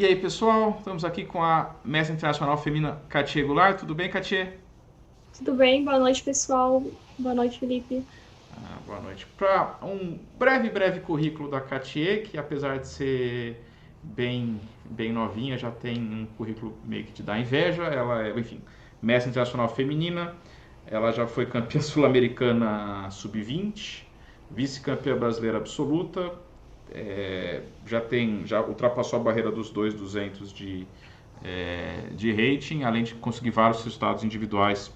aí, pessoal? Estamos aqui com a mestra internacional feminina Katia Goulart. Tudo bem, Katia? Tudo bem? Boa noite, pessoal. Boa noite, Felipe. Boa noite. Para um breve currículo da Katia, que apesar de ser bem novinha, já tem um currículo meio que te dá inveja. Ela é, enfim, mestra internacional feminina. Ela já foi campeã sul-americana sub-20, vice-campeã brasileira absoluta, já ultrapassou a barreira dos 2.200 de rating, além de conseguir vários resultados individuais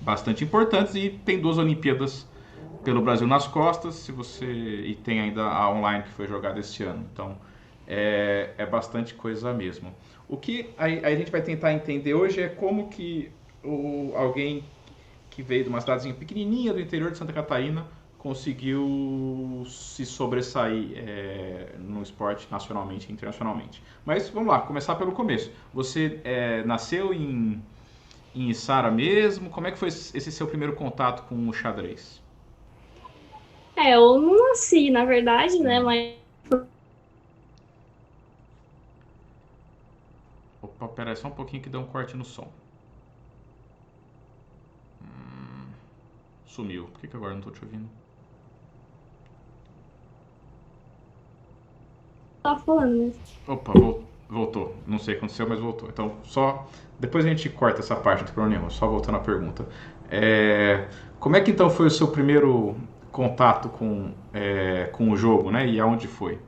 bastante importantes, e tem 2 Olimpíadas pelo Brasil nas costas, e tem ainda a online que foi jogada esse ano. Então é bastante coisa mesmo. O que a gente vai tentar entender hoje é como que alguém que veio de uma cidadezinha pequenininha do interior de Santa Catarina conseguiu se sobressair no esporte nacionalmente e internacionalmente. Mas vamos lá, começar pelo começo. Você nasceu em Içara mesmo? Como é que foi esse seu primeiro contato com o xadrez? Eu não nasci, na verdade, né? Mas Opa, pera aí só um pouquinho que deu um corte no som. Sumiu. Por que agora eu não tô te ouvindo? tava falando mesmo. Opa, voltou. Não sei o que aconteceu, mas voltou. Então, só. Depois a gente corta essa parte, não tem problema nenhum. Só voltando à pergunta. Como é que então foi o seu primeiro contato com o jogo, né? E aonde foi?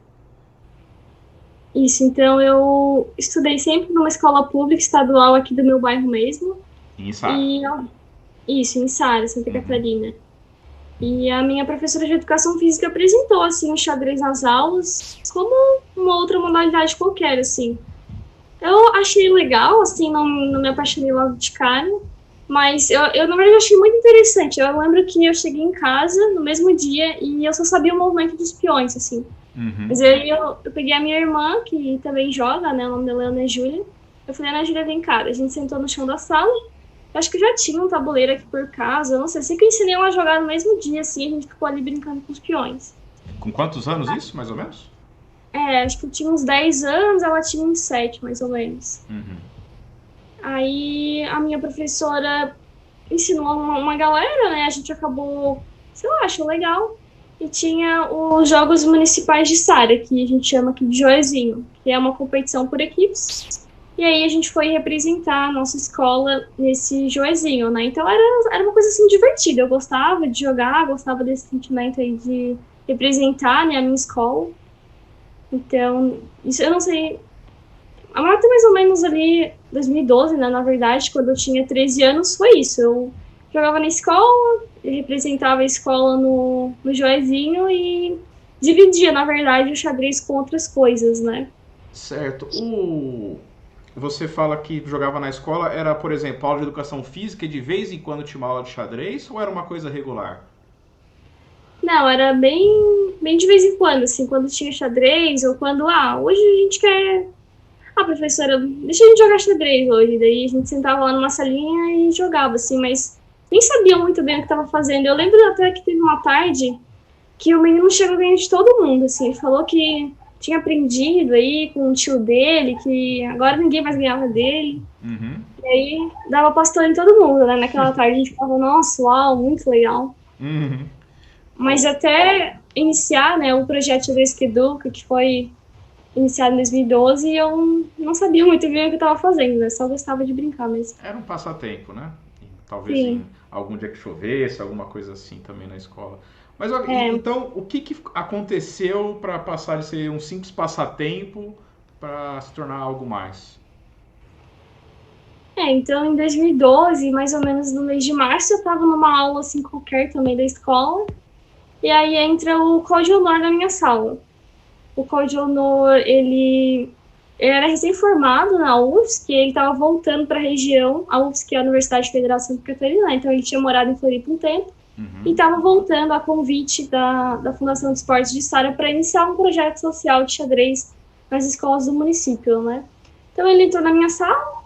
Isso, então eu estudei sempre numa escola pública estadual aqui do meu bairro mesmo. Em Içara. E isso, em Sara, Santa Uhum. Catarina. E a minha professora de educação física apresentou assim o xadrez nas aulas como uma outra modalidade qualquer, assim. Eu achei legal, assim, não me apaixonei logo de cara, mas eu, na verdade, achei muito interessante. Eu lembro que eu cheguei em casa no mesmo dia e eu só sabia o movimento dos peões, assim. Uhum. Mas aí eu peguei a minha irmã, que também joga, né? O nome dela é Ana Júlia. Eu falei, Ana Júlia, vem cá. A gente sentou no chão da sala. Eu acho que já tinha um tabuleiro aqui por casa. Eu não sei, sei que eu ensinei ela a jogar no mesmo dia, assim. A gente ficou ali brincando com os peões. Com quantos anos isso, mais ou menos? Acho que eu tinha uns 10 anos, ela tinha uns 7, mais ou menos. Uhum. Aí a minha professora ensinou uma galera, né? A gente acabou, sei lá, achou legal. E tinha os Jogos Municipais de Sara, que a gente chama aqui de Joezinho, que é uma competição por equipes. E aí a gente foi representar a nossa escola nesse Joezinho, né? Então era uma coisa assim divertida. Eu gostava de jogar, gostava desse sentimento aí de representar, né, a minha escola. Então, isso eu não sei, a maior mais ou menos ali 2012, né, na verdade, quando eu tinha 13 anos, foi isso. Eu jogava na escola, representava a escola no Joezinho e dividia, na verdade, o xadrez com outras coisas, né? Certo. Você fala que jogava na escola, era, por exemplo, aula de educação física e de vez em quando tinha uma aula de xadrez ou era uma coisa regular? Não, era bem de vez em quando, assim, quando tinha xadrez ou quando, hoje a gente quer. Professora, deixa a gente jogar xadrez hoje. Daí a gente sentava lá numa salinha e jogava, assim, mas nem sabia muito bem o que estava fazendo. Eu lembro até que teve uma tarde que o menino chegou ganhando de todo mundo, assim, ele falou que tinha aprendido aí com o tio dele, que agora ninguém mais ganhava dele. Uhum. E aí dava pastor em todo mundo, né? Naquela tarde a gente falava, nossa, uau, muito legal. Uhum. Mas Oh, até iniciar, né, o projeto Xadrez que Educa, que foi iniciado em 2012, eu não sabia muito bem o que eu estava fazendo, né? Só gostava de brincar mesmo. era um passatempo, né? Talvez em Sim, algum dia que chovesse, alguma coisa assim também na escola. Mas é. então, o que aconteceu para passar de ser um simples passatempo para se tornar algo mais? Então em 2012, mais ou menos no mês de março, eu estava numa aula assim qualquer também da escola, e aí entra o Cláudio Honor na minha sala. O Cláudio Honor, ele era recém-formado na UFSC, ele estava voltando para a região, a UFSC é a Universidade Federal de Santa Catarina, então ele tinha morado em Floripa um tempo, e Uhum. estava voltando a convite da Fundação de Esportes de Sara para iniciar um projeto social de xadrez nas escolas do município, né? Então ele entrou na minha sala,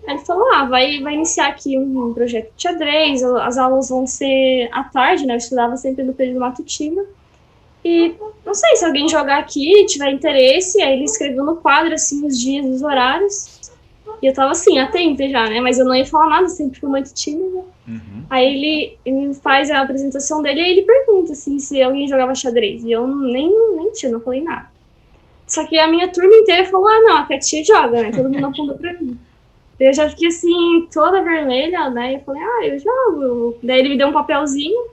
ele falou, vai iniciar aqui um projeto de xadrez, as aulas vão ser à tarde, né? Eu estudava sempre no período matutino. E não sei se alguém jogar aqui, tiver interesse, aí ele escreveu no quadro, assim, os dias, os horários. E eu tava assim, atenta já, né? Mas eu não ia falar nada, sempre fui muito tímida. Uhum. Aí ele faz a apresentação dele e ele pergunta assim, se alguém jogava xadrez. E eu nem tinha, não falei nada. Só que a minha turma inteira falou, ah, não, a Katia joga, né? Todo mundo apontou pra mim. Eu já fiquei assim, toda vermelha, né? E eu falei, ah, eu jogo. Daí ele me deu um papelzinho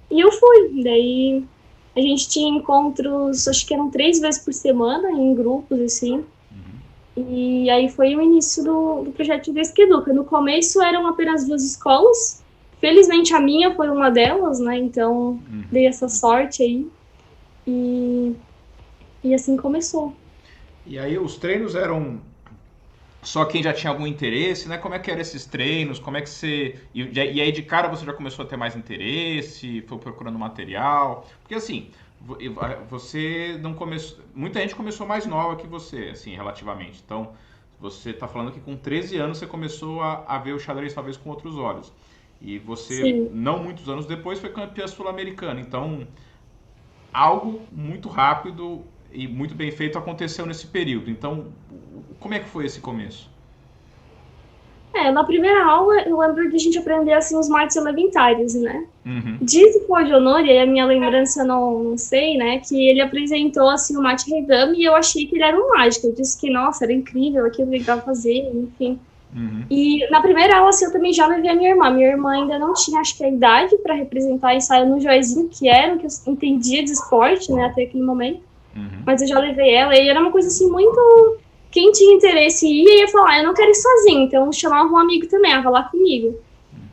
e eu fui. Daí a gente tinha encontros, acho que eram 3 vezes por semana, em grupos, assim. E aí foi o início do projeto de Vez que Educa. No começo eram apenas 2 escolas. Felizmente a minha foi uma delas, né? Então dei essa sorte aí. E assim começou. E aí os treinos eram só quem já tinha algum interesse, né? Como é que eram esses treinos? Como é que você... E aí de cara você já começou a ter mais interesse? Foi procurando material? Porque assim, você não começou... Muita gente começou mais nova que você, assim, relativamente. Então, você está falando que com 13 anos você começou a ver o xadrez talvez com outros olhos. E você, Sim. não muitos anos depois, foi campeã sul-americana. Então, algo muito rápido e muito bem feito aconteceu nesse período. Então, como é que foi esse começo? Na primeira aula eu lembro de a gente aprender assim os mates elementares, né? Uhum. Diz o Honori, e a minha lembrança não sei, né? Que ele apresentou assim o mate Reidami e eu achei que ele era um mágico. Eu disse que, nossa, era incrível aquilo que ele estava fazendo, enfim. Uhum. E na primeira aula, assim, eu também já levei a minha irmã. Minha irmã ainda não tinha, acho que, a idade para representar ensaio no Joizinho, que era o que eu entendia de esporte, né, até aquele momento. Uhum. Mas eu já levei ela, e era uma coisa, assim, muito... Quem tinha interesse ia falar, eu não quero ir sozinho, então chamava um amigo também, vai lá comigo.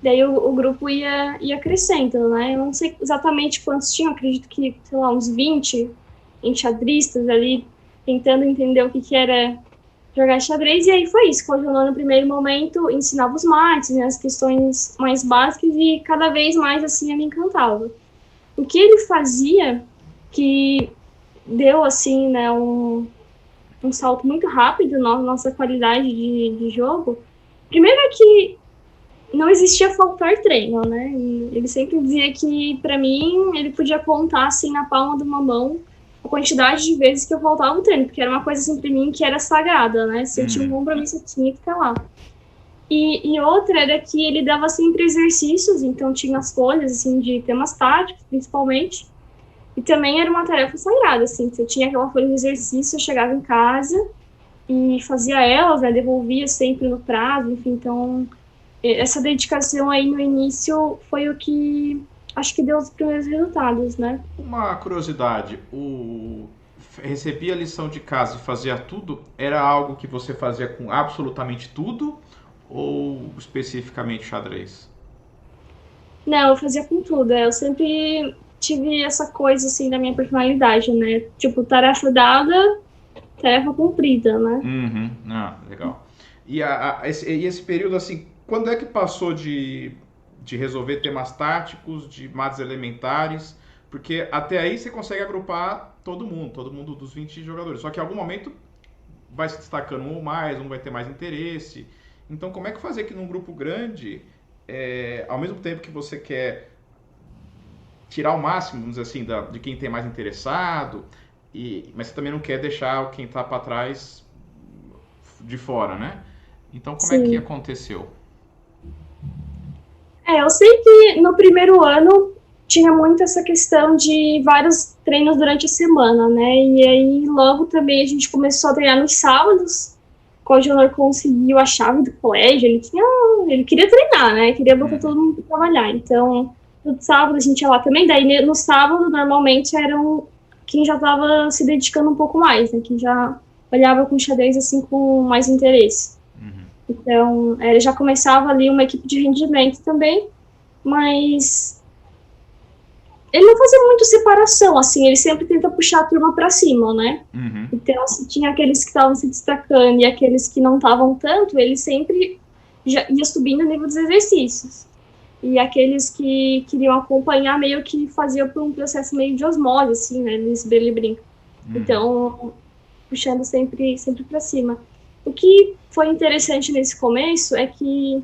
Daí o grupo ia crescendo, né? Eu não sei exatamente quantos tinham, acredito que, sei lá, uns 20 enxadristas ali, tentando entender o que era jogar xadrez, e aí foi isso. Continuou no primeiro momento, ensinava os mates, né, as questões mais básicas, e cada vez mais, assim, eu me encantava. O que ele fazia, que deu, assim, né, um salto muito rápido na nossa qualidade de jogo, primeiro é que não existia faltar treino, né, e ele sempre dizia que, para mim, ele podia contar, assim, na palma de uma mão, a quantidade de vezes que eu faltava o treino, porque era uma coisa assim pra mim que era sagrada, né? Se eu tinha um compromisso, eu tinha que ficar lá. E outra era que ele dava sempre exercícios, então tinha as folhas, assim, de temas táticos, principalmente, e também era uma tarefa sagrada, assim, se eu tinha aquela folha de exercício, eu chegava em casa e fazia elas, né? Devolvia sempre no prazo, enfim, então essa dedicação aí no início foi o que acho que deu os primeiros resultados, né? Uma curiosidade, o recebia a lição de casa e fazia tudo, era algo que você fazia com absolutamente tudo ou especificamente xadrez? Não, eu fazia com tudo. Eu sempre tive essa coisa, assim, da minha personalidade, né? Tipo, tarefa dada, tarefa cumprida, né? Uhum. Ah, legal. E esse período, assim, quando é que passou de resolver temas táticos, de mates elementares? Porque até aí você consegue agrupar todo mundo dos 20 jogadores. Só que em algum momento vai se destacando um ou mais, um vai ter mais interesse. Então, como é que fazer que num grupo grande, ao mesmo tempo que você quer tirar o máximo, vamos dizer assim, de quem tem mais interessado, mas você também não quer deixar quem está para trás de fora, né? Então, como é que Sim. aconteceu? Eu sei que no primeiro ano tinha muito essa questão de vários treinos durante a semana, né? E aí logo também a gente começou a treinar nos sábados. Quando o Júnior conseguiu a chave do colégio, ele queria treinar, né? Queria botar todo mundo para trabalhar. Então, no sábado a gente ia lá também. Daí no sábado, normalmente, eram quem já estava se dedicando um pouco mais, né? Quem já olhava com xadrez assim com mais interesse. Então, ele já começava ali uma equipe de rendimento também, mas ele não fazia muito separação, assim, ele sempre tenta puxar a turma para cima, né? Uhum. Então, se tinha aqueles que estavam se destacando e aqueles que não estavam tanto, ele sempre já ia subindo o nível dos exercícios. E aqueles que queriam acompanhar meio que faziam por um processo meio de osmose, assim, né? Ele brinca. Então, puxando sempre para cima. O que foi interessante nesse começo é que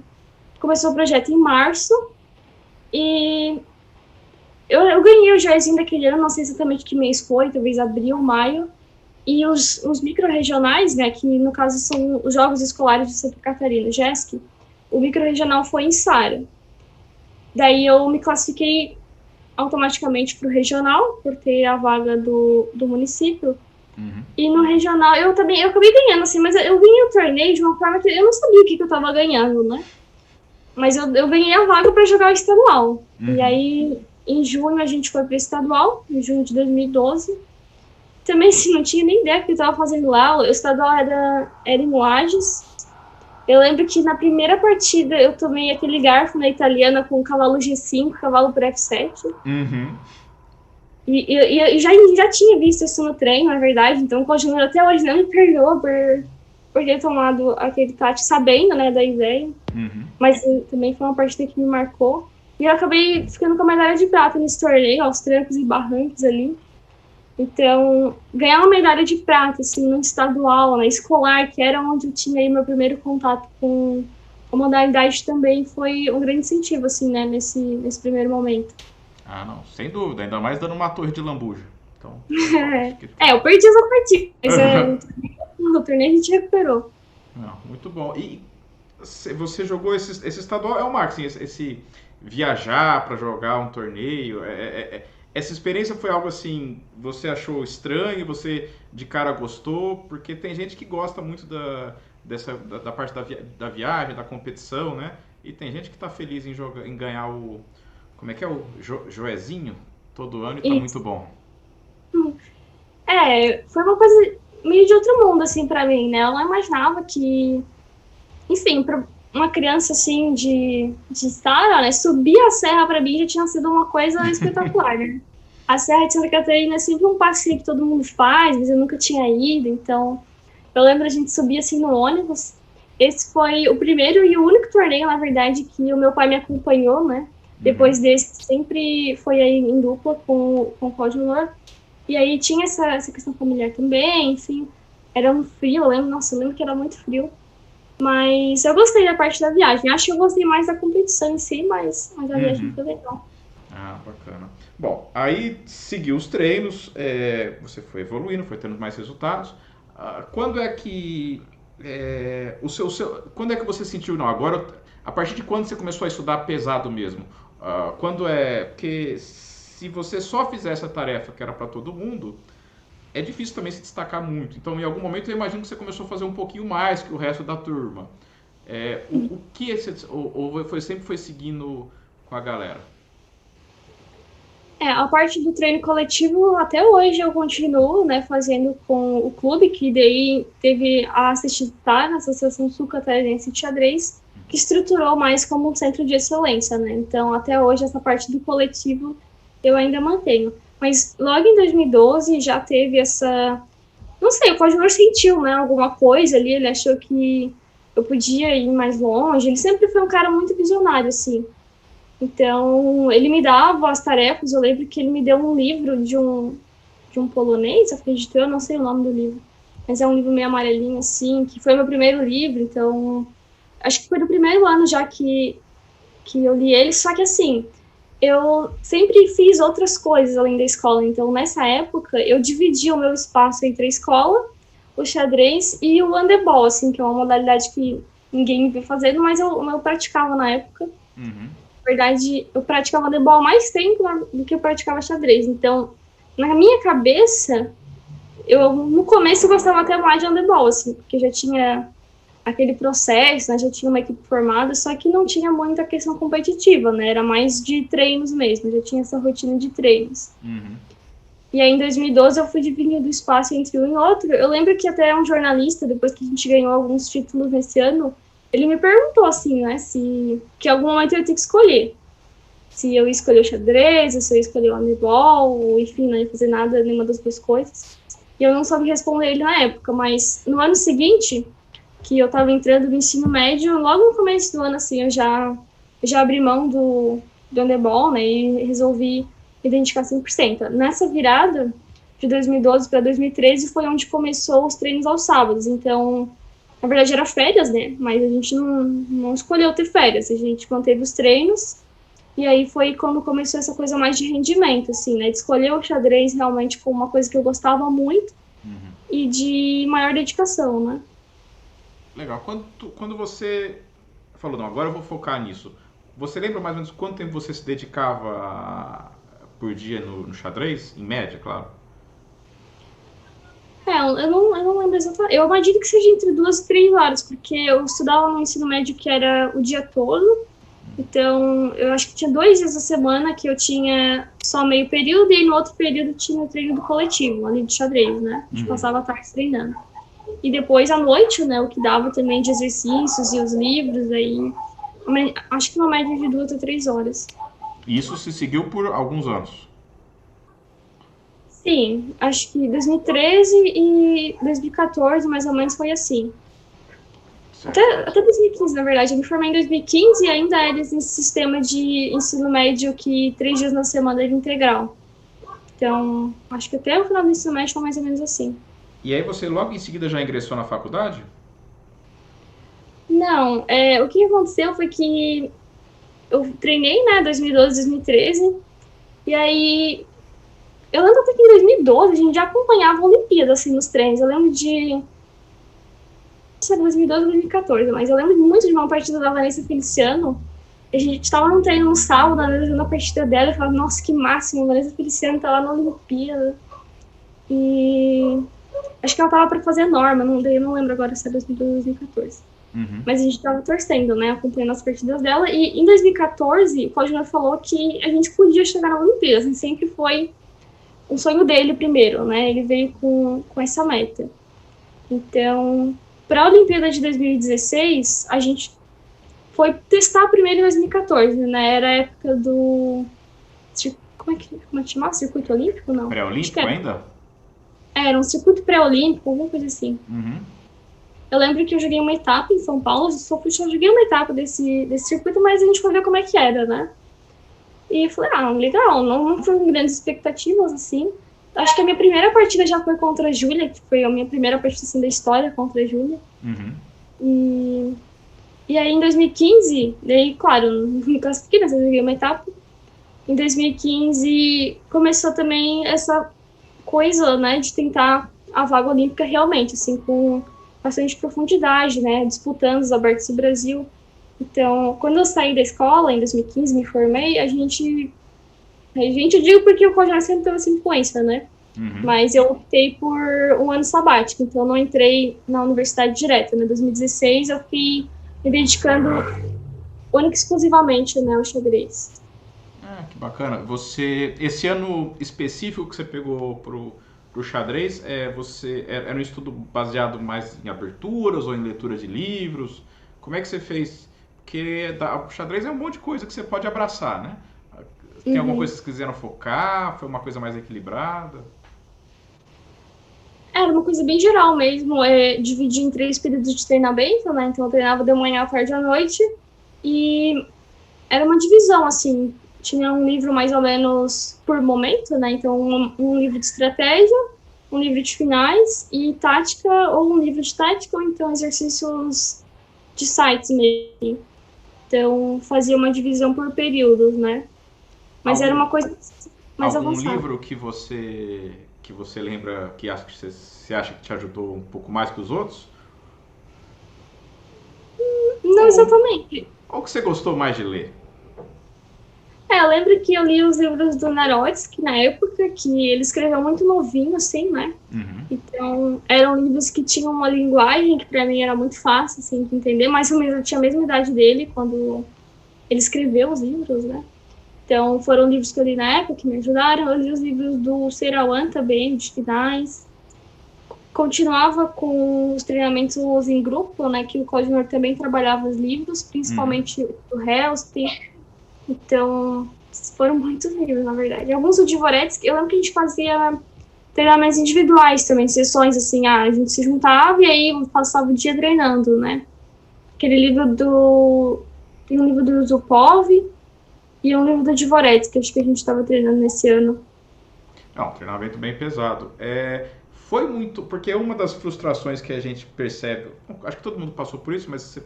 começou o projeto em março e Eu ganhei o joyzinho daquele ano, não sei exatamente que mês foi, talvez abril, maio. E os micro-regionais, né, que no caso são os Jogos Escolares de Santa Catarina, JESC, o micro-regional foi em Sara. Daí eu me classifiquei automaticamente para o regional, por ter a vaga do município. Uhum. E no regional eu acabei ganhando, assim, mas eu ganhei o torneio de uma forma que eu não sabia o que eu estava ganhando, né? Mas eu ganhei a vaga para jogar o estadual. Uhum. E aí, em junho, a gente foi para o estadual, em junho de 2012. Também, assim, não tinha nem ideia do que eu estava fazendo lá. O estadual era em Lages. Eu lembro que na primeira partida eu tomei aquele garfo na italiana com o cavalo G5, cavalo por F7. Uhum. E eu já tinha visto isso no treino, na verdade. Então o Claudio até hoje não me perdoa por ter tomado aquele tate, sabendo, né, da ideia. Uhum. Mas também foi uma partida que me marcou. E eu acabei ficando com a medalha de prata nesse torneio, aos trancos e barrancos ali. Então, ganhar uma medalha de prata, assim, no estadual, na escolar, que era onde eu tinha aí meu primeiro contato com a modalidade também, foi um grande incentivo, assim, né, nesse primeiro momento. Ah, não, sem dúvida, ainda mais dando uma torre de lambuja. Então, eu perdi essa partida, mas o torneio a gente recuperou. Não, muito bom. E você jogou esse estadual, é o marketing, esse viajar para jogar um torneio, essa experiência foi algo assim, você achou estranho, você de cara gostou? Porque tem gente que gosta muito da parte da viagem, da competição, né? E tem gente que está feliz em ganhar como é que é, o Joezinho todo ano e tá muito bom. Foi uma coisa meio de outro mundo, assim, pra mim, né? Eu não imaginava que, enfim, pra uma criança, assim, de estar, né? Subir a serra pra mim já tinha sido uma coisa espetacular, né? A Serra de Santa Catarina é sempre um passeio que todo mundo faz, mas eu nunca tinha ido, então eu lembro a gente subir, assim, no ônibus. Esse foi o primeiro e o único torneio, na verdade, que o meu pai me acompanhou, né? Depois desse, sempre foi aí em dupla com o Cláudio Honor. E aí tinha essa questão familiar também, enfim. Era um frio, eu lembro que era muito frio. Mas eu gostei da parte da viagem. Acho que eu gostei mais da competição em si, mas a viagem foi legal. Ah, bacana. Bom, aí seguiu os treinos, você foi evoluindo, foi tendo mais resultados. Quando é que quando é que você sentiu, não, agora, a partir de quando você começou a estudar pesado mesmo? Porque se você só fizesse a tarefa que era para todo mundo, é difícil também se destacar muito. Então, em algum momento, eu imagino que você começou a fazer um pouquinho mais que o resto da turma. O que ou sempre foi seguindo com a galera? A parte do treino coletivo, até hoje eu continuo, né, fazendo com o clube, que daí teve a ACXTAR, a Associação Sul-Catarinense de Xadrez, que estruturou mais como um centro de excelência, né? Então, até hoje, essa parte do coletivo eu ainda mantenho. Mas logo em 2012 já teve essa... Não sei, o Cláudio sentiu, né, alguma coisa ali, ele achou que eu podia ir mais longe. Ele sempre foi um cara muito visionário, assim. Então, ele me dava as tarefas. Eu lembro que ele me deu um livro de um polonês, acredito eu, não sei o nome do livro. Mas é um livro meio amarelinho, assim, que foi meu primeiro livro. Então, acho que foi no primeiro ano já que eu li ele. Só que, assim, eu sempre fiz outras coisas além da escola. Então, nessa época, eu dividia o meu espaço entre a escola, o xadrez e o handebol, assim, que é uma modalidade que ninguém me vê fazendo, mas eu praticava na época. Na verdade, eu praticava handebol há mais tempo do que eu praticava xadrez. Então, na minha cabeça, no começo eu gostava até mais de handebol, assim, porque já tinha aquele processo, né, já tinha uma equipe formada, só que não tinha muita questão competitiva, né, era mais de treinos mesmo, já tinha essa rotina de treinos. E aí, em 2012, eu fui dividindo o espaço entre um e outro. Eu lembro que até um jornalista, depois que a gente ganhou alguns títulos nesse ano, ele me perguntou, assim, né, que em algum momento eu ia ter que escolher. Se eu ia escolher o xadrez, se eu ia escolher o handebol, ou, enfim, não ia fazer nada, nenhuma das duas coisas. E eu não soube responder ele na época, mas no ano seguinte, que eu estava entrando no ensino médio, logo no começo do ano, assim, eu já abri mão do handebol, né, e resolvi me dedicar 100%. Nessa virada, de 2012 para 2013, foi onde começou os treinos aos sábados. Então, na verdade, era férias, né, mas a gente não escolheu ter férias, a gente manteve os treinos, E aí foi quando começou essa coisa mais de rendimento, assim, né? De escolher o xadrez realmente como uma coisa que eu gostava muito Uhum. e de maior dedicação, né? Legal. Quando você falou, não, agora eu vou focar nisso. Você lembra mais ou menos quanto tempo você se dedicava por dia no xadrez? Em média, claro. Eu não lembro exatamente. Eu imagino que seja entre 2 e 3 horas, porque eu estudava no ensino médio que era o dia todo. Então, eu acho que tinha 2 dias da semana que eu tinha só meio período, e aí no outro período tinha o treino do coletivo, ali de xadrez, né? A gente Uhum. passava a tarde treinando. E depois, à noite, né, o que dava também de exercícios e os livros, aí acho que uma média de 2 a 3 horas. Isso se seguiu por alguns anos. Sim, acho que 2013 e 2014, mais ou menos, foi assim. Até, Certo. até 2015, na verdade. Eu me formei em 2015 e ainda era esse sistema de ensino médio que 3 dias na semana era integral. Então, acho que até o final do ensino médio foi mais ou menos assim. E aí você logo em seguida já ingressou na faculdade? Não, o que aconteceu foi que eu treinei, né, 2012, 2013, e aí eu lembro até que em 2012 a gente já acompanhava a Olimpíada, assim, nos treinos. Eu lembro de, não sei, 2012 ou 2014, mas eu lembro muito de uma partida da Vanessa Feliciano. A gente tava no treino no sábado, analisando a partida dela, e falava, nossa, que máximo, a Vanessa Feliciano tá lá na Olimpíada. E acho que ela tava pra fazer a norma, eu não lembro agora se é 2012 ou 2014. Uhum. Mas a gente tava torcendo, né? Acompanhando as partidas dela. E em 2014, o Claudio falou que a gente podia chegar na Olimpíada. Assim, sempre foi um sonho dele primeiro, né? Ele veio com essa meta. Então, para a Olimpíada de 2016, a gente foi testar primeiro em 2014, né? Era a época do. Como é que chamava? Circuito Olímpico? Não. Acho que Pré-olímpico era. ainda? Era um circuito pré-olímpico, alguma coisa assim. Uhum. Eu lembro que eu joguei uma etapa em São Paulo, só joguei uma etapa desse circuito, mas a gente foi ver como é que era, né? E falei, legal, não foi com grandes expectativas, assim. Acho que a minha primeira partida já foi contra a Júlia, que foi a minha primeira partida assim, da história contra a Júlia. Uhum. E aí em 2015, daí, claro, não me classifiquei, mas eu joguei uma etapa. Em 2015 começou também essa coisa, né, de tentar a vaga olímpica realmente, assim, com bastante profundidade, né, disputando os abertos do Brasil. Então, quando eu saí da escola, em 2015, me formei, eu digo porque o Código sempre teve essa influência, né? Uhum. Mas eu optei por um ano sabático, então eu não entrei na universidade direto. Né? Em 2016 eu fui me dedicando única e exclusivamente, né, ao xadrez. Ah, que bacana. Esse ano específico que você pegou pro xadrez, era um estudo baseado mais em aberturas ou em leitura de livros? Como é que você fez? Porque o xadrez é um monte de coisa que você pode abraçar, né? Tem alguma Uhum. coisa que vocês quiseram focar? Foi uma coisa mais equilibrada? Era uma coisa bem geral mesmo, dividir em 3 períodos de treinamento, né? Então eu treinava de manhã, à tarde e à noite. E era uma divisão, assim. Tinha um livro mais ou menos por momento, né? Então, um livro de estratégia, um livro de finais e tática, ou um livro de tática, ou então exercícios de sites mesmo. Então, fazia uma divisão por períodos, né? Mas era Algum, uma coisa mais algum avançada. livro que você lembra que acha que você acha que te ajudou um pouco mais que os outros? Não Ou, exatamente. ou que você gostou mais de ler? Eu lembro que eu li os livros do Narotsky na época, que ele escreveu muito novinho, assim, né? Uhum. Então, eram livros que tinham uma linguagem que para mim era muito fácil, assim, de entender. Mais ou menos eu tinha a mesma idade dele quando ele escreveu os livros, né? Então, foram livros que eu li na época que me ajudaram. Eu li os livros do Serawan também, de finais. Continuava com os treinamentos em grupo, né? Que o Codinor também trabalhava os livros, Uhum. principalmente o Hellsty. Então, foram muitos livros, na verdade. Alguns do Dvoretsky, eu lembro que a gente fazia treinamentos individuais também, sessões assim, a gente se juntava e aí passava o dia treinando, né? Aquele livro do. Tem um livro do Zupov e um livro do Dvoretsky, acho que a gente estava treinando nesse ano. É um treinamento bem pesado. foi muito, porque uma das frustrações que a gente percebe, acho que todo mundo passou por isso, mas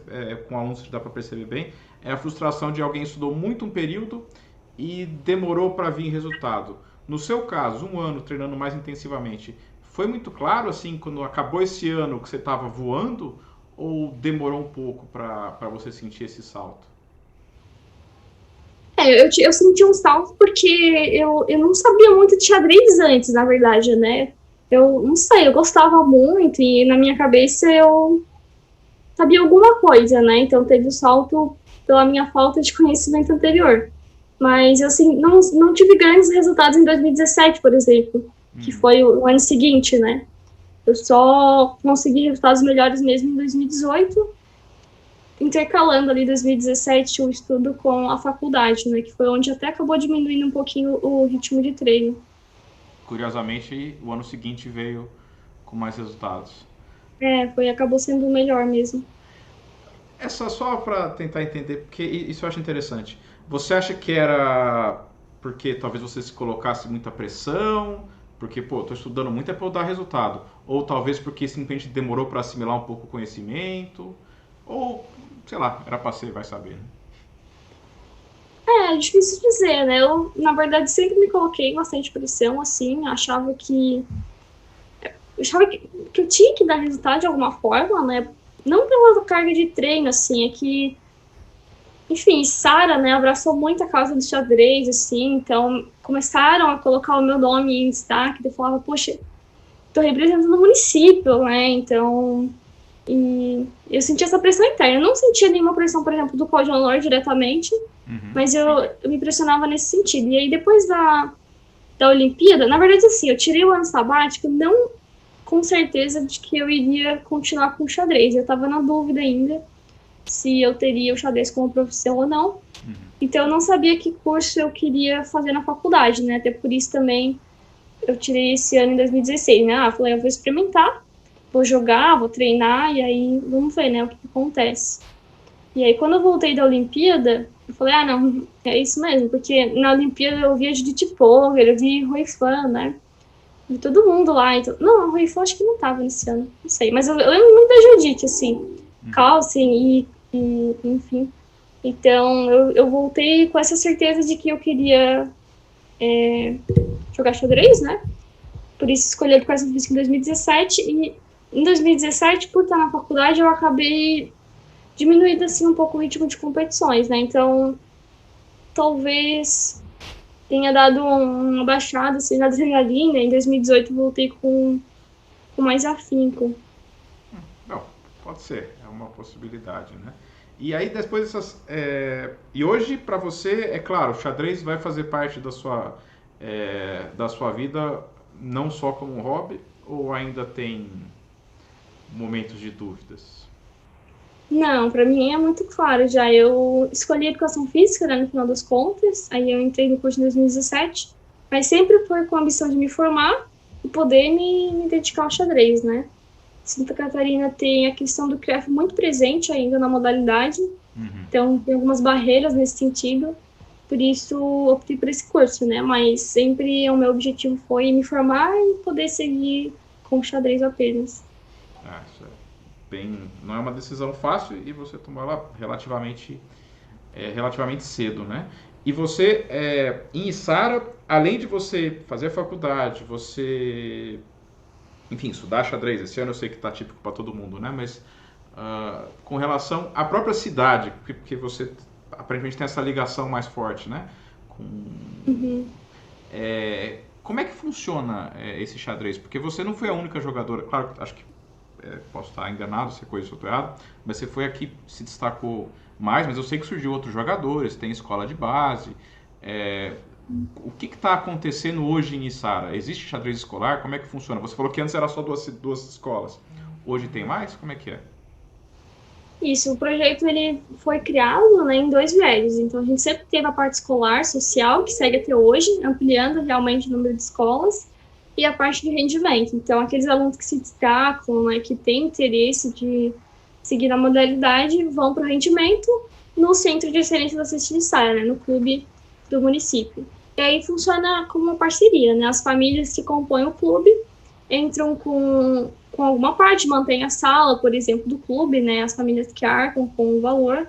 com alunos dá para perceber bem, é a frustração de alguém que estudou muito um período e demorou para vir resultado. No seu caso, um ano treinando mais intensivamente, foi muito claro assim, quando acabou esse ano que você estava voando, ou demorou um pouco para você sentir esse salto? Eu senti um salto porque eu não sabia muito de xadrez antes, na verdade, né? Eu não sei, eu gostava muito e na minha cabeça eu sabia alguma coisa, né? Então teve o salto pela minha falta de conhecimento anterior. Mas eu assim, não tive grandes resultados em 2017, por exemplo, que foi o ano seguinte, né? Eu só consegui resultados melhores mesmo em 2018, intercalando ali 2017 o estudo com a faculdade, né? Que foi onde até acabou diminuindo um pouquinho o ritmo de treino. Curiosamente, o ano seguinte veio com mais resultados. Acabou sendo o melhor mesmo. Só para tentar entender, porque isso eu acho interessante. Você acha que era porque talvez você se colocasse muita pressão, porque, pô, tô estudando muito é para eu dar resultado, ou talvez porque simplesmente demorou para assimilar um pouco o conhecimento, ou, sei lá, era para ser, vai saber, né? É difícil dizer, né? Eu, na verdade, sempre me coloquei bastante pressão, assim, achava que eu tinha que dar resultado de alguma forma, né? Não pela carga de treino, assim, é que, enfim, Sara, né, abraçou muito a causa do xadrez, assim, então começaram a colocar o meu nome em destaque, eu falava, poxa, tô representando o município, né, então, e eu sentia essa pressão interna, eu não sentia nenhuma pressão, por exemplo, do Pódio Honor diretamente, mas eu me pressionava nesse sentido, e aí depois da Olimpíada, na verdade, assim, eu tirei o ano sabático, não com certeza de que eu iria continuar com o xadrez. Eu estava na dúvida ainda se eu teria o xadrez como profissão ou não. Então eu não sabia que curso eu queria fazer na faculdade, né? Até por isso também eu tirei esse ano em 2016, né? Falei, eu vou experimentar, vou jogar, vou treinar e aí vamos ver, né, o que acontece. E aí quando eu voltei da Olimpíada, eu falei, não, é isso mesmo, porque na Olimpíada eu via Judith Polgar, eu vi Rui Fan, né? De todo mundo lá. Então... Não, o Ruifão acho que não tava nesse ano. Não sei. Mas eu lembro muito da Judite, assim. Carlsen enfim. Então, eu voltei com essa certeza de que eu queria jogar xadrez, né? Por isso escolhi a educação física em 2017. E em 2017, por estar na faculdade, eu acabei diminuindo, assim, um pouco o ritmo de competições, né? Então, talvez tenha dado uma baixada assim, na adrenalina. Em 2018 voltei com mais afinco. Não, pode ser, é uma possibilidade, né? E aí depois dessas... E hoje, para você, é claro, o xadrez vai fazer parte da sua vida não só como um hobby, ou ainda tem momentos de dúvidas? Não, para mim é muito claro já. Eu escolhi educação física, né, no final das contas. Aí eu entrei no curso em 2017, mas sempre foi com a ambição de me formar e poder me dedicar ao xadrez, né? Santa Catarina tem a questão do CREF muito presente ainda na modalidade, então tem algumas barreiras nesse sentido. Por isso optei por esse curso, né? Mas sempre o meu objetivo foi me formar e poder seguir com o xadrez apenas. Isso não é uma decisão fácil e você tomou ela relativamente cedo, né? E você, em Içara, além de você fazer a faculdade, você, enfim, estudar xadrez, esse ano eu sei que está típico para todo mundo, né? Mas com relação à própria cidade, porque você aparentemente tem essa ligação mais forte, né? Como é que funciona esse xadrez? Porque você não foi a única jogadora, claro, acho que posso estar enganado se a coisa estou errada, mas você foi aqui, se destacou mais, mas eu sei que surgiu outros jogadores, tem escola de base. O que está acontecendo hoje em Içara? Existe xadrez escolar? Como é que funciona? Você falou que antes era só duas escolas. Hoje tem mais? Como é que é? Isso, o projeto ele foi criado, né, em dois viés. Então a gente sempre teve a parte escolar, social, que segue até hoje, ampliando realmente o número de escolas, e a parte de rendimento. Então, aqueles alunos que se destacam, né, que têm interesse de seguir a modalidade, vão para o rendimento no Centro de Excelência da Cesta de Içara, né, no clube do município. E aí funciona como uma parceria, né? As famílias que compõem o clube entram com alguma parte, mantém a sala, por exemplo, do clube, né, as famílias que arcam com o valor,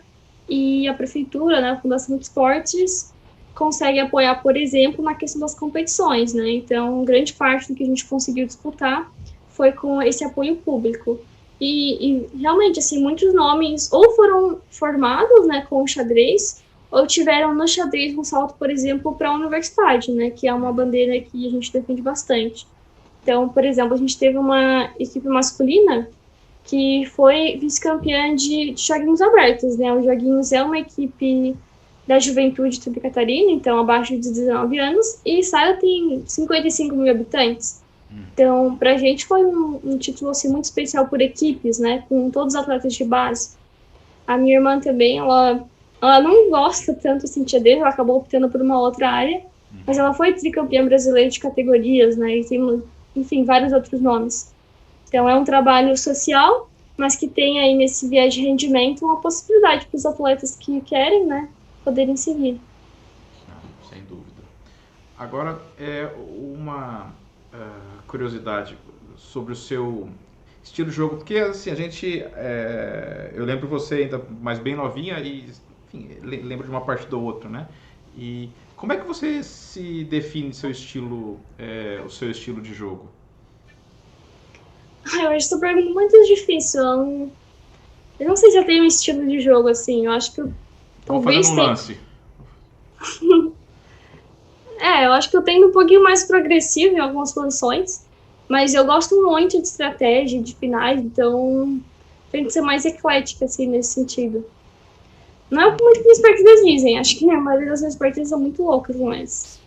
e a prefeitura, né, a Fundação de Esportes, consegue apoiar, por exemplo, na questão das competições, né, então grande parte do que a gente conseguiu disputar foi com esse apoio público. E realmente, assim, muitos nomes ou foram formados, né, com o xadrez, ou tiveram no xadrez um salto, por exemplo, para a universidade, né, que é uma bandeira que a gente defende bastante. Então, por exemplo, a gente teve uma equipe masculina que foi vice-campeã de joguinhos abertos, né? O Joguinhos é uma equipe da juventude de Santa Catarina, então abaixo de 19 anos, e Sara tem 55 mil habitantes. Então, pra gente foi um título assim, muito especial por equipes, né? Com todos os atletas de base. A minha irmã também, ela não gosta tanto assim, de xadrez, ela acabou optando por uma outra área, mas ela foi tricampeã brasileira de categorias, né? E tem, enfim, vários outros nomes. Então, é um trabalho social, mas que tem aí nesse viés de rendimento uma possibilidade para os atletas que querem, né, poderem seguir. Não, sem dúvida. Agora, uma curiosidade sobre o seu estilo de jogo, porque assim, a gente, eu lembro você ainda mais bem novinha e, enfim, lembro de uma partida ou outra, né? E como é que você se define o seu estilo de jogo? Eu acho essa pergunta muito difícil. Eu não sei se eu tenho um estilo de jogo assim. Eu acho que eu Vamos fazer talvez um tenha. lance. Eu acho que eu tenho um pouquinho mais progressivo em algumas posições, mas eu gosto muito de estratégia, de finais, então tem que ser mais eclética, assim, nesse sentido. Não é o que muitas minhas partidas dizem, acho que a maioria das minhas partidas são muito loucas, mas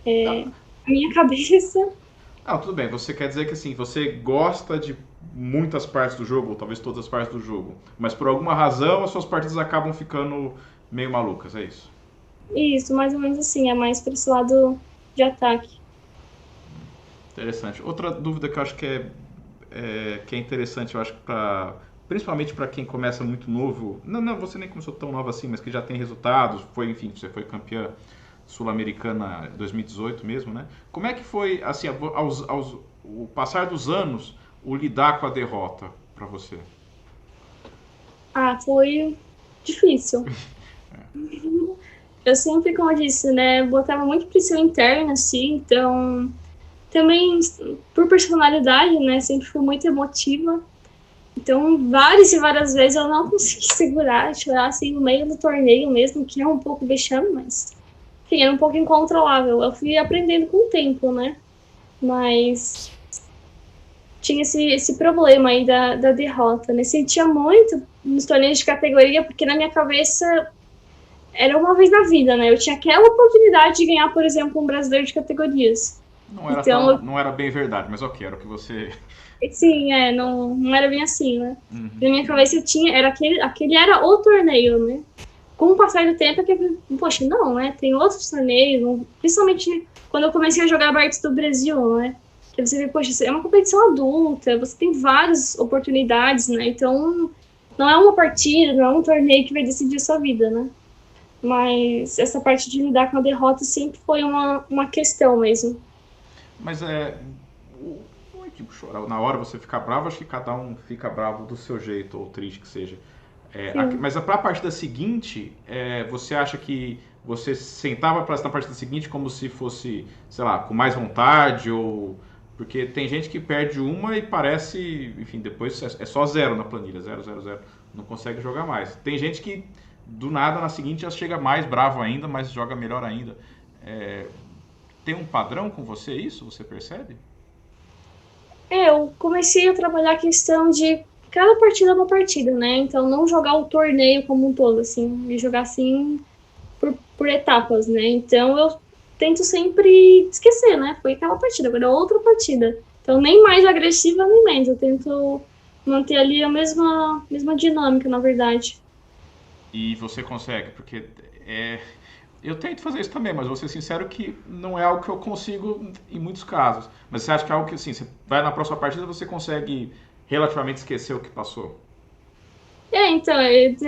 Tá. a minha cabeça. Ah, tudo bem. Você quer dizer que assim, você gosta de muitas partes do jogo, ou talvez todas as partes do jogo, mas por alguma razão as suas partidas acabam ficando meio malucas, é isso? Isso, mais ou menos assim, é mais para esse lado de ataque. Interessante. Outra dúvida que eu acho que é interessante, eu acho que principalmente para quem começa muito novo, não, você nem começou tão nova assim, mas que já tem resultados, enfim, você foi campeã sul-americana 2018 mesmo, né? Como é que foi, assim, o passar dos anos, o lidar com a derrota para você? Foi difícil. Eu sempre, como eu disse, né, botava muito pressão interna, assim, então também por personalidade, né, sempre fui muito emotiva. Então, várias e várias vezes eu não consegui segurar, chorar assim no meio do torneio mesmo, que é um pouco vexame, mas enfim, era um pouco incontrolável. Eu fui aprendendo com o tempo, né? Mas tinha esse problema aí da derrota, né? Sentia muito nos torneios de categoria, porque na minha cabeça era uma vez na vida, né? Eu tinha aquela oportunidade de ganhar, por exemplo, um brasileiro de categorias. Então, Não era bem verdade, mas ok, era o que você. sim, não era bem assim, né? Na minha cabeça eu tinha, aquele era o torneio, né? Com o passar do tempo, é que, poxa, não, né? Tem outros torneios, principalmente quando eu comecei a jogar abertos do Brasil, né? Que você vê, poxa, é uma competição adulta, você tem várias oportunidades, né? Então, não é uma partida, não é um torneio que vai decidir a sua vida, né? Mas essa parte de lidar com a derrota sempre foi uma questão mesmo. Mas não é tipo chorar. Na hora você ficar bravo, acho que cada um fica bravo do seu jeito, ou triste que seja. Sim. Mas para a partida seguinte, você acha que você sentava para na partida seguinte como se fosse, sei lá, com mais vontade ou porque tem gente que perde uma e parece, enfim, depois é só zero na planilha, zero, zero, zero, não consegue jogar mais. Tem gente que do nada na seguinte já chega mais bravo ainda, mas joga melhor ainda. É, tem um padrão com você isso? Você percebe? Eu comecei a trabalhar a questão de cada partida é uma partida, né? Então não jogar o torneio como um todo, assim, e jogar assim por etapas, né? Então eu tento sempre esquecer, né? Foi aquela partida, agora é outra partida. Então nem mais agressiva nem menos. Eu tento manter ali a mesma dinâmica, na verdade. E você consegue, porque eu tento fazer isso também, mas vou ser sincero que não é algo que eu consigo em muitos casos. Mas você acha que é algo que assim, você vai na próxima partida você consegue relativamente esquecer o que passou? Então,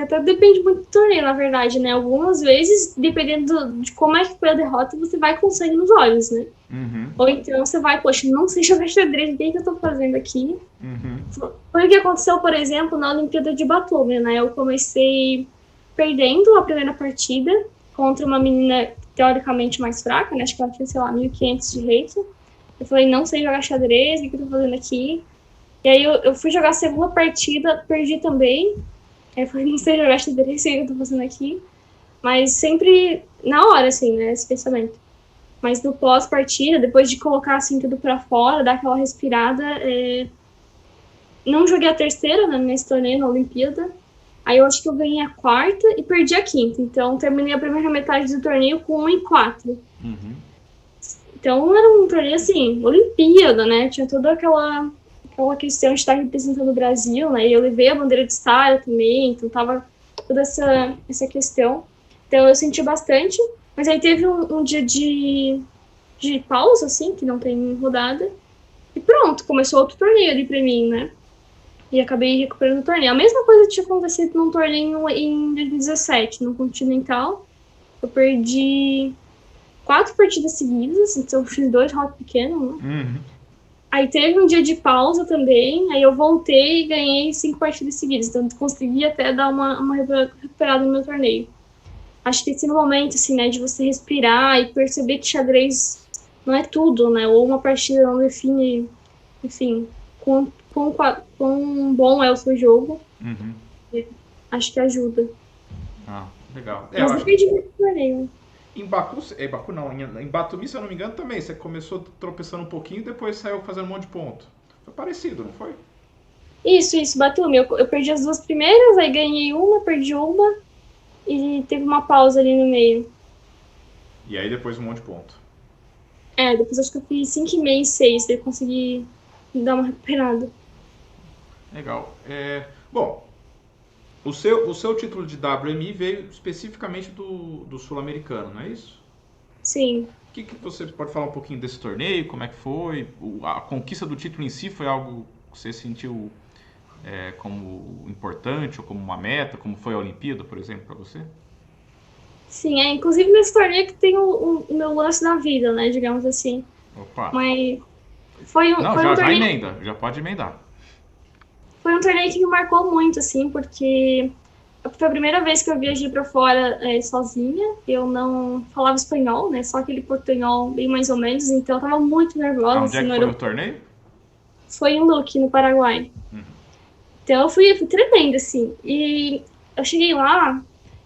até depende muito do torneio, na verdade, né? Algumas vezes, dependendo de como é que foi a derrota, você vai com sangue nos olhos, né? Uhum, Ou então você vai, poxa, não sei jogar xadrez, o que eu tô fazendo aqui? uhum, Foi o que aconteceu, por exemplo, na Olimpíada de Batumi, né? Eu comecei perdendo a primeira partida contra uma menina teoricamente mais fraca, né? Acho que ela tinha, sei lá, 1.500 de rating. Eu falei, não sei jogar xadrez, o que eu tô fazendo aqui? E aí eu fui jogar a segunda partida, perdi também. Aí eu falei, não sei jogar xadrez, sei o que eu tô fazendo aqui. Mas sempre na hora, assim, né, esse pensamento. Mas no pós-partida, depois de colocar, assim, tudo pra fora, dar aquela respirada, não joguei a terceira, né, nesse torneio, na Olimpíada. Aí eu acho que eu ganhei a quarta e perdi a quinta. Então terminei a primeira metade do torneio com 1-4. uhum. Então era um torneio, assim, Olimpíada, né? Tinha toda aquela questão de estar representando o Brasil, né? E eu levei a bandeira de Sara também, então tava toda essa questão. Então eu senti bastante, mas aí teve um dia de pausa, assim, que não tem rodada, e pronto, começou outro torneio ali pra mim, né? E acabei recuperando o torneio. A mesma coisa tinha acontecido num torneio em 2017, no Continental. Eu perdi 4 partidas seguidas, então eu fiz 2 rounds pequenos, né? Uhum. Aí teve um dia de pausa também, aí eu voltei e ganhei 5 partidas seguidas, então consegui até dar uma recuperada no meu torneio. Acho que esse momento, assim, né, de você respirar e perceber que xadrez não é tudo, né, ou uma partida não define, enfim, quão bom é o seu jogo, Uhum. acho que ajuda. Ah, legal. Eu Mas acho que depende muito do torneio. em Baku, Baku não, em Batumi, se eu não me engano, também. Você começou tropeçando um pouquinho e depois saiu fazendo um monte de ponto. Foi parecido, não foi? Isso, Batumi. Eu perdi as 2 primeiras, aí ganhei uma, perdi uma, e teve uma pausa ali no meio. E aí depois um monte de ponto. Depois acho que eu fiz 5,5 e 6, daí consegui dar uma recuperada. Legal. Bom, o seu título de WMI veio especificamente do sul-americano, não é isso? Sim. O que você pode falar um pouquinho desse torneio? Como é que foi? A conquista do título em si foi algo que você sentiu como importante ou como uma meta? Como foi a Olimpíada, por exemplo, para você? Sim, inclusive nesse torneio que tem o meu lance da vida, né, digamos assim. Opa! Mas foi um, Não, foi um já torneio, emenda, já pode emendar. foi um torneio que me marcou muito, assim, porque foi a primeira vez que eu viajei pra fora sozinha. Eu não falava espanhol, né, só aquele portunhol bem mais ou menos, então eu tava muito nervosa, Aonde é assim, que no foi o aeroporto. torneio? Foi em Luque, no Paraguai. Então eu fui tremendo, assim. E eu cheguei lá,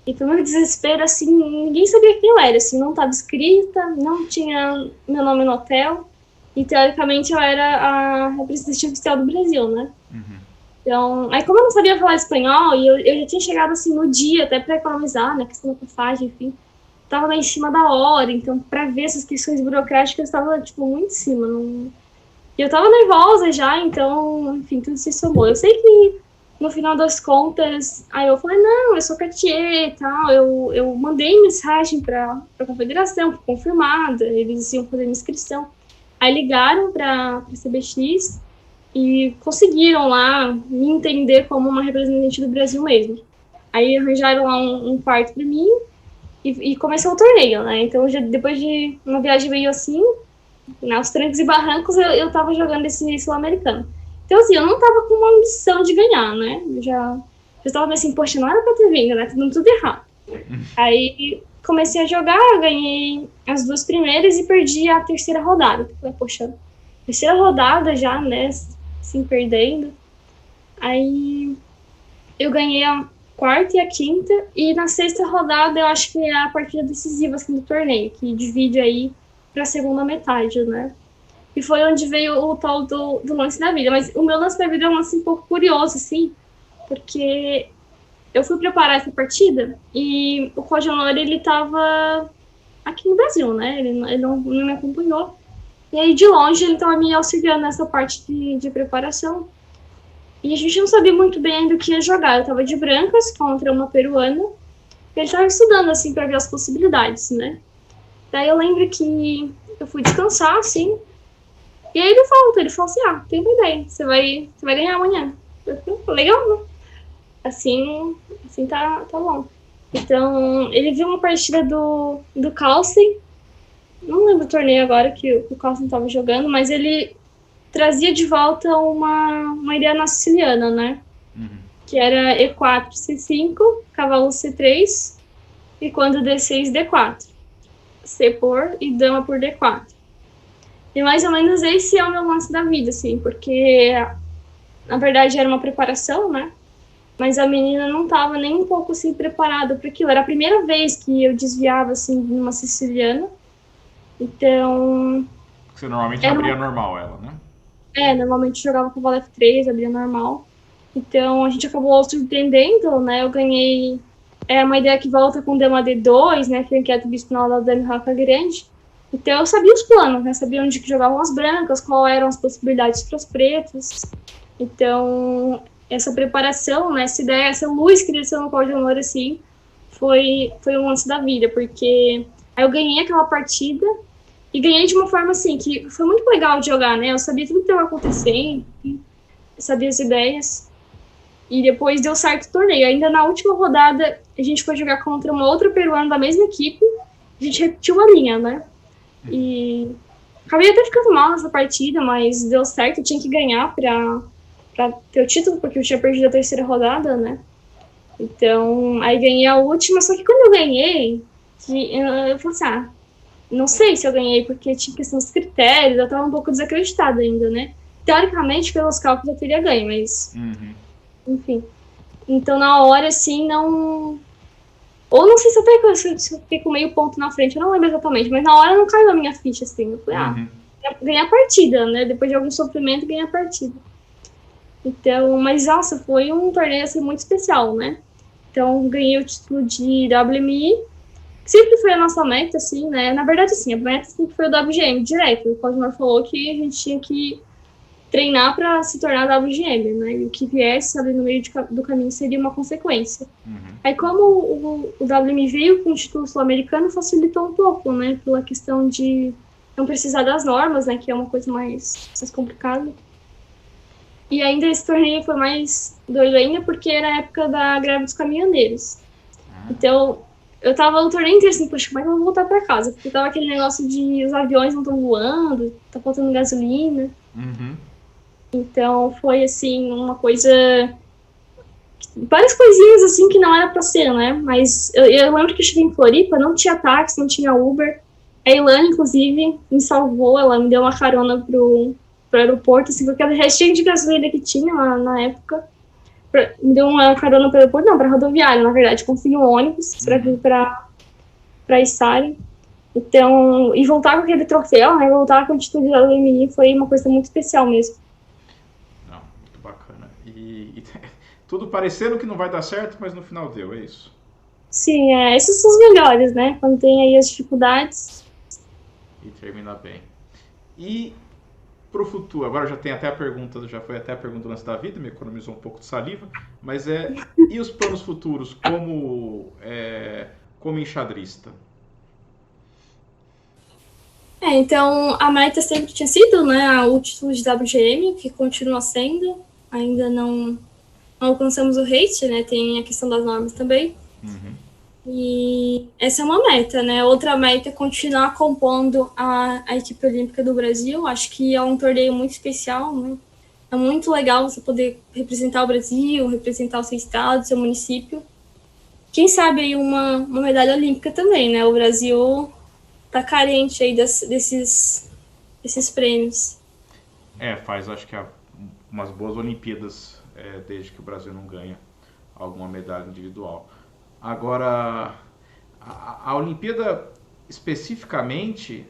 e pro meu desespero, assim, ninguém sabia quem eu era, assim, não estava escrita, não tinha meu nome no hotel. E teoricamente eu era a representante oficial do Brasil, né? Então, aí como eu não sabia falar espanhol, e eu já tinha chegado assim no dia, até para economizar, né, questão da passagem, enfim, tava lá em cima da hora, então para ver essas questões burocráticas tava, tipo, muito em cima. Não... E eu tava nervosa já, então, enfim, tudo se somou. Eu sei que no final das contas, aí eu falei, não, eu sou Cartier e tal, eu mandei mensagem pra confederação, confirmada, eles iam fazer minha inscrição. Aí ligaram pra CBX e conseguiram lá me entender como uma representante do Brasil mesmo. Aí arranjaram lá um quarto pra mim e começou o torneio, né? Então, já, depois de uma viagem meio assim, aos trancos e barrancos, eu tava jogando esse sul-americano. Então, assim, eu não tava com uma ambição de ganhar, né? Eu já tava assim, poxa, não era pra ter vindo, né? Tá dando tudo errado. Aí comecei a jogar, ganhei as 2 primeiras e perdi a terceira rodada. Falei, poxa, terceira rodada já, né? Assim, perdendo. Aí eu ganhei a quarta e a quinta, e na sexta rodada eu acho que é a partida decisiva assim, do torneio, que divide aí pra segunda metade, né? E foi onde veio o tal do lance da vida. Mas o meu lance da vida é um lance um pouco curioso, assim, porque eu fui preparar essa partida e o Cojonor, ele tava aqui no Brasil, né? Ele não me acompanhou. E aí, de longe, ele tava me auxiliando nessa parte de preparação. E a gente não sabia muito bem ainda o que ia jogar. Eu tava de brancas contra uma peruana. E ele tava estudando, assim, pra ver as possibilidades, né? Daí eu lembro que eu fui descansar, assim. E aí ele falou assim, tem uma ideia, você vai ganhar amanhã. Eu falei, legal, né? assim tá bom. Então, ele viu uma partida do Carlsen, não lembro o torneio agora que o Carlsen estava jogando, mas ele trazia de volta uma ideia na siciliana, né? Uhum. Que era E4, C5, cavalo C3, e quando D6, D4. C por e dama por D4. E mais ou menos esse é o meu lance da vida, assim, porque na verdade era uma preparação, né? Mas a menina não estava nem um pouco assim preparada para aquilo. Era a primeira vez que eu desviava assim numa siciliana. Então, Você normalmente abria normal ela, né? Normalmente jogava com cavalo F3, abria normal. Então a gente acabou surpreendendo, né? Eu ganhei uma ideia que volta com dama D2, né? Que é inquieto bispo na aula da Dami Rafa Grande. Então eu sabia os planos, né? Sabia onde que jogavam as brancas, quais eram as possibilidades para os pretos. Então essa preparação, né? Essa ideia, essa luz que desceu no pau de honor, assim, foi um lance da vida, porque aí eu ganhei aquela partida e ganhei de uma forma, assim, que foi muito legal de jogar, né? Eu sabia tudo que estava acontecendo, sabia as ideias. E depois deu certo o torneio. Ainda na última rodada, a gente foi jogar contra uma outra peruana da mesma equipe. A gente repetiu a linha, né? E acabei até ficando mal nessa partida, mas deu certo. Eu tinha que ganhar pra ter o título, porque eu tinha perdido a terceira rodada, né? Então, aí ganhei a última. Só que quando eu ganhei, eu falei assim, não sei se eu ganhei, porque tinha questão dos critérios. Eu tava um pouco desacreditada ainda, né? Teoricamente, pelos cálculos, eu teria ganho, mas... Enfim. Então, na hora, assim, não... Ou não sei se eu fiquei com meio ponto na frente, eu não lembro exatamente, mas na hora não caiu a minha ficha, assim. Eu falei, ganhei a partida, né? Depois de algum sofrimento, ganhei a partida. Então, mas, nossa, foi um torneio, assim, muito especial, né? Então, ganhei o título de WMI, que sempre foi a nossa meta, assim, né? Na verdade, assim, a meta sempre foi o WGM, direto. O Cosmar falou que a gente tinha que treinar para se tornar WGM, né? E o que viesse ali no meio do caminho seria uma consequência. Aí, como o WM veio com o título sul-americano, facilitou um pouco, né? Pela questão de não precisar das normas, né? Que é uma coisa mais complicada. E ainda esse torneio foi mais doido ainda, porque era a época da greve dos caminhoneiros. Então, eu tava no torneio inteiro assim, poxa, como é que eu vou voltar pra casa? Porque tava aquele negócio de os aviões não estão voando, tá faltando gasolina. Então, foi, assim, uma coisa... Várias coisinhas, assim, que não era pra ser, né? Mas eu lembro que eu cheguei em Floripa, não tinha táxi, não tinha Uber. A Ilana, inclusive, me salvou, ela me deu uma carona pro aeroporto, assim, com aquele restinho de gasolina que tinha lá na época. Me deu uma carona pro aeroporto, não, pra rodoviária, na verdade. Consegui um ônibus pra vir pra Içara. Então, e voltar com aquele troféu, né? Voltar com a atitude da LMI foi uma coisa muito especial mesmo. Não, muito bacana. E tudo parecendo que não vai dar certo, mas no final deu, é isso? Sim, esses são os melhores, né? Quando tem aí as dificuldades. E termina bem. E pro futuro, agora já tem até a pergunta, já foi até a pergunta do lance da vida, me economizou um pouco de saliva, mas e os planos futuros como enxadrista? Então a meta sempre tinha sido, né, o título de WGM, que continua sendo, ainda não alcançamos o rate, né, tem a questão das normas também. E essa é uma meta, né? Outra meta é continuar compondo a equipe olímpica do Brasil. Acho que é um torneio muito especial, né? É muito legal você poder representar o Brasil, representar o seu estado, seu município. Quem sabe aí uma medalha olímpica também, né? O Brasil tá carente aí desses prêmios. Faz acho que umas boas Olimpíadas desde que o Brasil não ganha alguma medalha individual. Agora, a Olimpíada especificamente,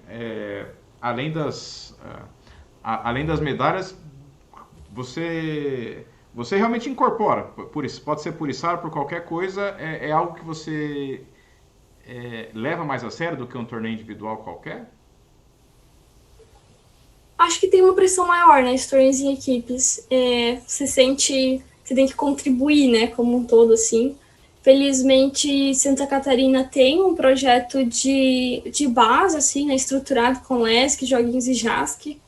além das medalhas, você realmente incorpora, pode ser por içar, por qualquer coisa, é algo que você leva mais a sério do que um torneio individual qualquer? Acho que tem uma pressão maior, né, de torneios em equipes. Você sente, você tem que contribuir, né, como um todo, assim. Felizmente, Santa Catarina tem um projeto de base, assim, né, estruturado com LESC, Joguinhos e JASC.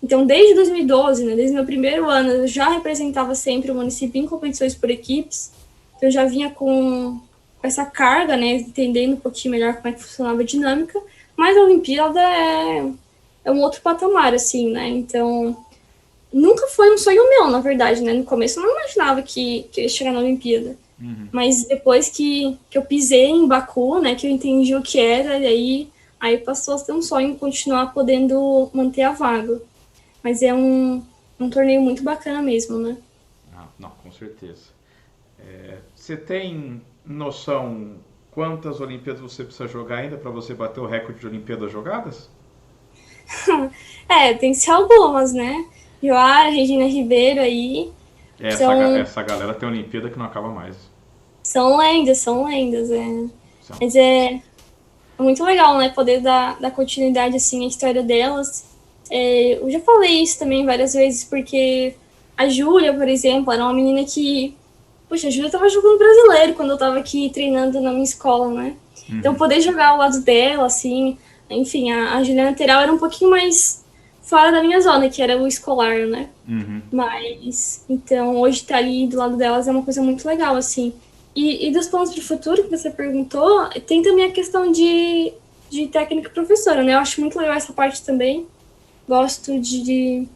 Então, desde 2012, né, desde meu primeiro ano, eu já representava sempre o município em competições por equipes. Então, eu já vinha com essa carga, né, entendendo um pouquinho melhor como é que funcionava a dinâmica, mas a Olimpíada é um outro patamar, assim, né, então nunca foi um sonho meu, na verdade, né, no começo eu não imaginava que ia chegar na Olimpíada, mas depois que eu pisei em Baku, né, que eu entendi o que era, e aí passou a ser um sonho continuar podendo manter a vaga, mas é um torneio muito bacana mesmo, né. Ah, não, com certeza. Você tem noção quantas Olimpíadas você precisa jogar ainda para você bater o recorde de Olimpíadas jogadas? Tem que ser algumas, né, Joara, Regina Ribeiro aí, Essa galera tem Olimpíada que não acaba mais. são lendas, São. mas é muito legal, né, poder dar continuidade, assim, à história delas. Eu já falei isso também várias vezes, porque a Júlia, por exemplo, era uma menina que... Poxa, a Júlia tava jogando brasileiro quando eu tava aqui treinando na minha escola, né? Então, poder jogar ao lado dela, assim... Enfim, a Juliana Teral era um pouquinho mais fora da minha zona, que era o escolar, né? Mas, então, hoje estar ali do lado delas é uma coisa muito legal, assim. E dos planos de futuro que você perguntou, tem também a questão de técnica e professora, né? Eu acho muito legal essa parte também. Gosto de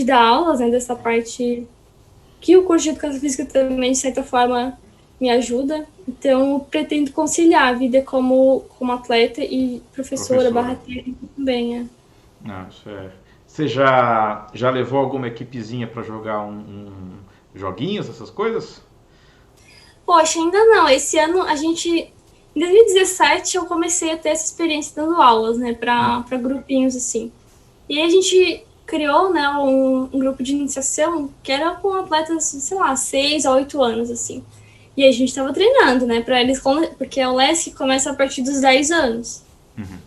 dar aulas, né? Dessa parte que o curso de Educação Física também, de certa forma, me ajuda. Então, eu pretendo conciliar a vida como atleta e professora barra técnica também, Não, isso é. Você já levou alguma equipezinha para jogar joguinhos, essas coisas? Poxa, ainda não. Esse ano a gente. Em 2017 eu comecei a ter essa experiência dando aulas, né, para grupinhos assim. E aí a gente criou, né, um grupo de iniciação que era com atletas, sei lá, 6 a 8 anos, assim. E aí a gente tava treinando, né, para eles, porque o LESC começa a partir dos 10 anos.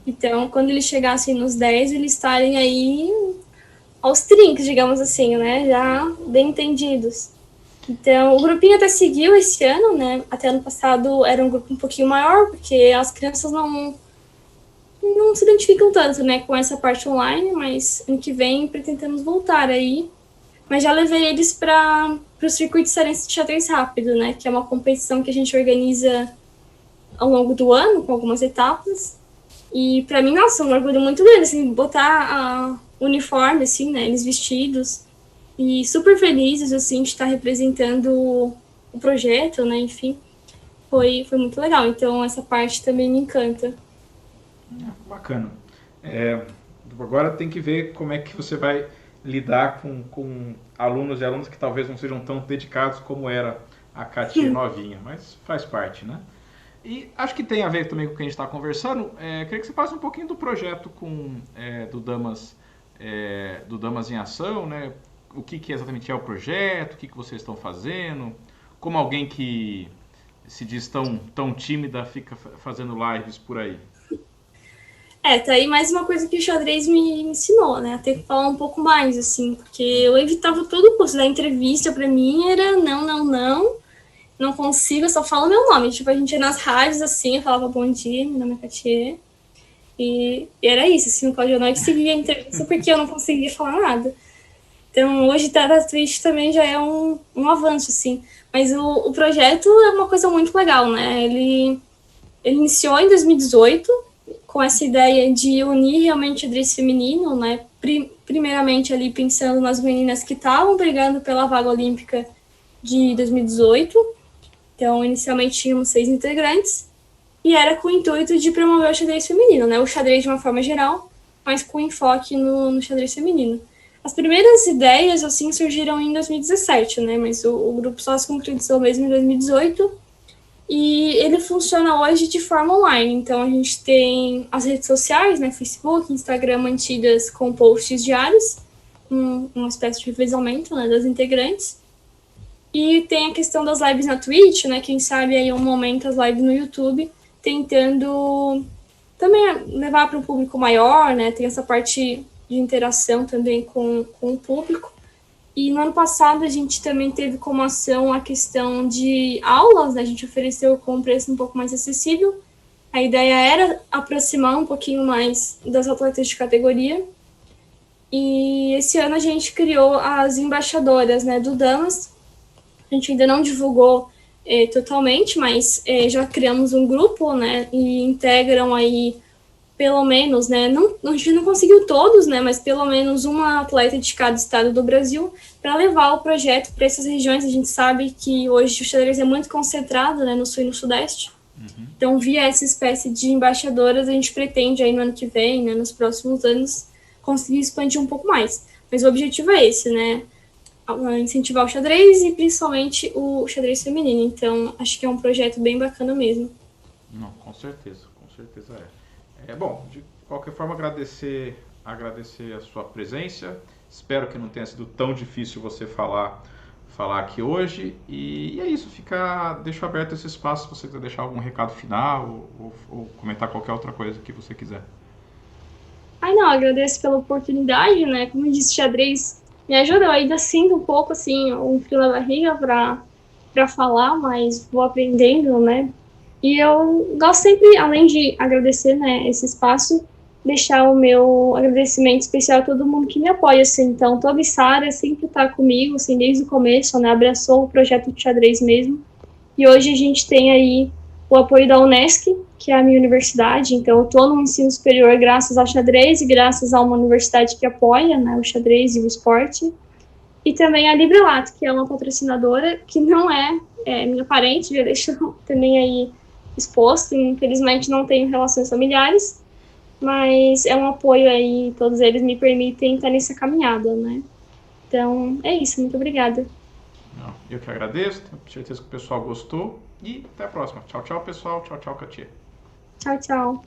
Então, quando eles chegassem nos 10, eles estarem aí aos trinques, digamos assim, né, já bem entendidos. Então, o grupinho até seguiu esse ano, né? Até ano passado era um grupo um pouquinho maior, porque as crianças não se identificam tanto, né, com essa parte online, mas ano que vem pretendemos voltar aí. Mas já levei eles para o circuito cearense de xadrez rápido, né, que é uma competição que a gente organiza ao longo do ano, com algumas etapas. E para mim, nossa, um orgulho muito grande, assim, botar o uniforme, assim, né, eles vestidos, e super felizes, assim, de estar representando o projeto, né, enfim, foi muito legal. Então, essa parte também me encanta. Bacana. Agora tem que ver como é que você vai lidar com alunos e alunas que talvez não sejam tão dedicados como era a Katia novinha, mas faz parte, né? E acho que tem a ver também com o que a gente está conversando. Queria que você falasse um pouquinho do projeto do Damas em Ação, né? O que exatamente é o projeto, o que vocês estão fazendo, como alguém que se diz tão tímida fica fazendo lives por aí. Tá aí mais uma coisa que o xadrez me ensinou, né? A ter que falar um pouco mais, assim, porque eu evitava todo o curso. Da entrevista pra mim era não consigo, eu só falo meu nome. Tipo, a gente ia nas rádios, assim, eu falava bom dia, meu nome é Katia. E era isso, assim, no Cláudio Noite seguia a entrevista porque eu não conseguia falar nada. Então, hoje estar na Twitch também já é um avanço, assim. Mas o projeto é uma coisa muito legal, né? Ele iniciou em 2018 com essa ideia de unir realmente o xadrez feminino, né? Primeiramente ali pensando nas meninas que estavam brigando pela vaga olímpica de 2018. Então, inicialmente tínhamos 6 integrantes e era com o intuito de promover o xadrez feminino, né? O xadrez de uma forma geral, mas com enfoque no xadrez feminino. As primeiras ideias, assim, surgiram em 2017, né? Mas o grupo só se concretizou mesmo em 2018. E ele funciona hoje de forma online. Então, a gente tem as redes sociais, né? Facebook, Instagram, mantidas com posts diários, uma espécie de revezamento, né, das integrantes. E tem a questão das lives na Twitch, né? Quem sabe aí um momento as lives no YouTube, tentando também levar para um público maior, né? Tem essa parte de interação também com o público. E no ano passado a gente também teve como ação a questão de aulas, né? A gente ofereceu com um preço um pouco mais acessível. A ideia era aproximar um pouquinho mais das atletas de categoria. E esse ano a gente criou as embaixadoras, né, do Damas. A gente ainda não divulgou totalmente, mas já criamos um grupo, né, e integram aí pelo menos, né, não, a gente não conseguiu todos, né, mas pelo menos uma atleta de cada estado do Brasil para levar o projeto para essas regiões. A gente sabe que hoje o xadrez é muito concentrado, né, no sul e no sudeste. Então, via essa espécie de embaixadoras, a gente pretende aí no ano que vem, né, nos próximos anos, conseguir expandir um pouco mais. Mas o objetivo é esse, né, incentivar o xadrez e principalmente o xadrez feminino. Então, acho que é um projeto bem bacana mesmo. Não, com certeza é. Bom, de qualquer forma, agradecer a sua presença. Espero que não tenha sido tão difícil você falar aqui hoje. E é isso, deixo aberto esse espaço se você quiser deixar algum recado final ou comentar qualquer outra coisa que você quiser. Não, agradeço pela oportunidade, né? Como eu disse, xadrez me ajuda. Eu ainda sinto um pouco, assim, um frio na barriga para falar, mas vou aprendendo, né? E eu gosto sempre, além de agradecer, né, esse espaço, deixar o meu agradecimento especial a todo mundo que me apoia, assim. Então, toda Sara sempre está comigo, assim, desde o começo, né, abraçou o projeto de xadrez mesmo. E hoje a gente tem aí o apoio da Unesc, que é a minha universidade. Então, eu estou no ensino superior graças ao xadrez e graças a uma universidade que apoia, né, o xadrez e o esporte. E também a Librelato, que é uma patrocinadora que não é minha parente, já deixou também aí exposto, infelizmente não tenho relações familiares, mas é um apoio aí, todos eles me permitem estar nessa caminhada, né? Então, é isso, muito obrigada. Não, eu que agradeço, tenho certeza que o pessoal gostou e até a próxima. Tchau, tchau, pessoal. Tchau, tchau, Katia. Tchau, tchau.